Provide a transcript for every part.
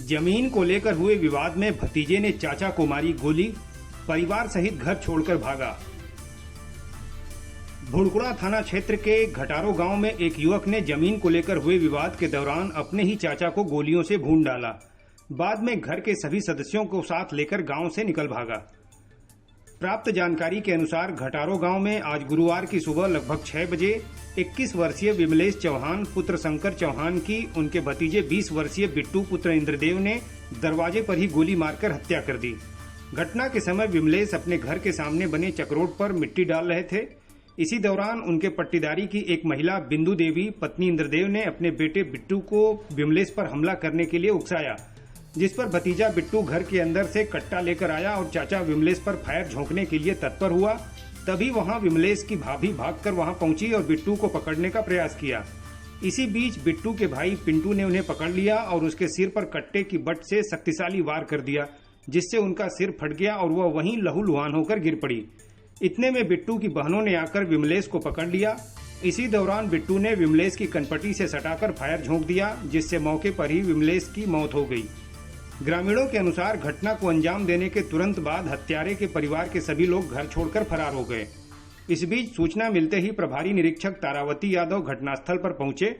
जमीन को लेकर हुए विवाद में भतीजे ने चाचा को मारी गोली, परिवार सहित घर छोड़कर भागा। भुड़कुड़ा थाना क्षेत्र के घटारो गांव में एक युवक ने जमीन को लेकर हुए विवाद के दौरान अपने ही चाचा को गोलियों से भून डाला। बाद में घर के सभी सदस्यों को साथ लेकर गांव से निकल भागा। प्राप्त जानकारी के अनुसार घटारो गांव में आज गुरुवार की सुबह लगभग 6 बजे 21 वर्षीय विमलेश चौहान पुत्र शंकर चौहान की उनके भतीजे 20 वर्षीय बिट्टू पुत्र इंद्रदेव ने दरवाजे पर ही गोली मारकर हत्या कर दी। घटना के समय विमलेश अपने घर के सामने बने चक्रोड पर मिट्टी डाल रहे थे। इसी दौरान उनके पट्टीदारी की एक महिला बिंदु देवी पत्नी इंद्रदेव ने अपने बेटे बिट्टू को विमलेश पर हमला करने के लिए उकसाया, जिस पर भतीजा बिट्टू घर के अंदर से कट्टा लेकर आया और चाचा विमलेश पर फायर झोंकने के लिए तत्पर हुआ। तभी वहां विमलेश की भाभी भागकर वहां पहुंची और बिट्टू को पकड़ने का प्रयास किया। इसी बीच बिट्टू के भाई पिंटू ने उन्हें पकड़ लिया और उसके सिर पर कट्टे की बट से शक्तिशाली वार कर दिया, जिससे उनका सिर फट गया और वह वहीं लहूलुहान होकर गिर पड़ी। इतने में बिट्टू की बहनों ने आकर विमलेश को पकड़ लिया। इसी दौरान बिट्टू ने विमलेश की कनपटी से सटाकर फायर झोंक दिया, जिससे मौके पर ही विमलेश की मौत हो गई। ग्रामीणों के अनुसार घटना को अंजाम देने के तुरंत बाद हत्यारे के परिवार के सभी लोग घर छोड़कर फरार हो गए। इस बीच सूचना मिलते ही प्रभारी निरीक्षक तारावती यादव घटनास्थल पर पहुंचे।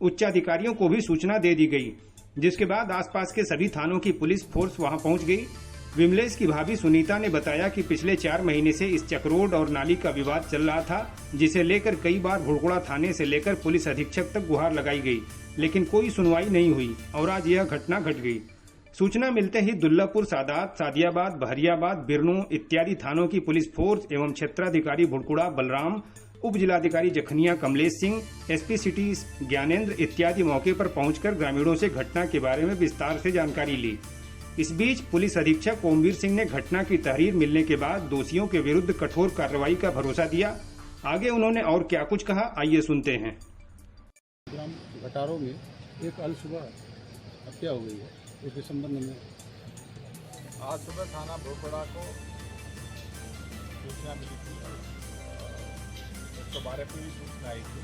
उच्चाधिकारियों को भी सूचना दे दी गई, जिसके बाद आसपास के सभी थानों की पुलिस फोर्स वहां पहुंच गई। विमलेश की भाभी सुनीता ने बताया कि पिछले 4 महीने से इस चक्रोड और नाली का विवाद चल रहा था, जिसे लेकर कई बार भुड़कुड़ा थाने से लेकर पुलिस अधीक्षक तक गुहार लगाई गई, लेकिन कोई सुनवाई नहीं हुई और आज यह घटना घट गई। सूचना मिलते ही दुल्लापुर, सादात, सादियाबाद, बहरियाबाद, बिरनू इत्यादि थानों की पुलिस फोर्स एवं क्षेत्राधिकारी भुड़कुड़ा बलराम, उप जिलाधिकारी जखनिया कमलेश सिंह, एसपी सिटी ज्ञानेंद्र इत्यादि मौके पर पहुंचकर ग्रामीणों से घटना के बारे में विस्तार से जानकारी ली। इस बीच पुलिस अधीक्षक ओमवीर सिंह ने घटना की तहरीर मिलने के बाद दोषियों के विरुद्ध कठोर कार्रवाई का भरोसा दिया। आगे उन्होंने और क्या कुछ कहा, आइए सुनते हैं। घटारों में एक अल सुबह हत्या हो गई है, उसके संबंध में आज सुबह थाना भुड़कुड़ा को सूचना मिली थी। 112 की सूचना आई थी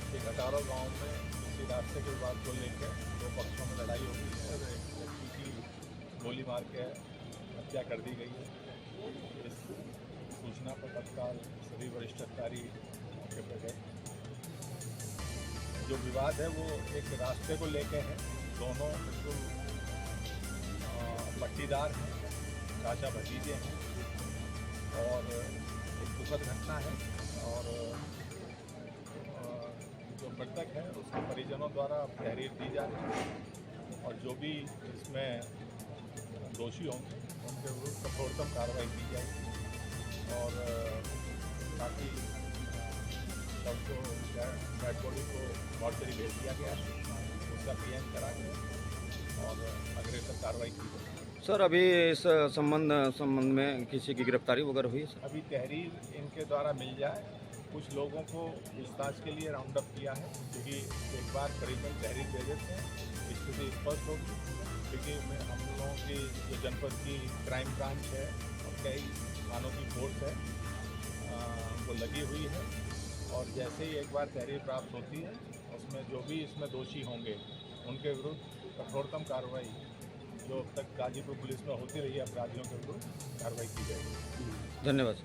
कि घटारो गांव में किसी रास्ते के विवाद को लेकर 2 पक्षों में लड़ाई हो गई है और एक लड़की की गोली मार के हत्या कर दी गई है। इस सूचना पर तत्काल सभी वरिष्ठ अधिकारी मौके पर गए। जो विवाद है वो एक रास्ते को लेकर है। दोनों बिल्कुल पट्टीदार हैं, चाचा भतीजे हैं और एक दुखद घटना है। और जो मृतक है उसके परिजनों द्वारा तहरीर दी जा रही है और जो भी इसमें दोषी होंगे उनके विरुद्ध कठोरतम कार्रवाई की जाएगी और ताकि सबको डेड बॉडी को मॉर्चरी भेज दिया गया है, उसका पीएम करा के और अग्रेसर कार्रवाई की जाएगी। सर, अभी इस संबंध में किसी की गिरफ्तारी वगैरह हुई है सर? अभी तहरीर इनके द्वारा मिल जाए, कुछ लोगों को पूछताछ के लिए राउंड अप किया है, क्योंकि एक बार परिजन तहरीर दे देते हैं स्थिति स्पष्ट होगी। क्योंकि हम लोगों की जो जनपद की क्राइम ब्रांच है और कई थानों की फोर्स है वो लगी हुई है और जैसे ही एक बार तहरीर प्राप्त होती है उसमें जो भी इसमें दोषी होंगे उनके विरुद्ध कठोरतम कार्रवाई जो अब तक गाजीपुर पुलिस में होती रही है अपराधियों के विरुद्ध कार्रवाई की जाएगी। धन्यवाद।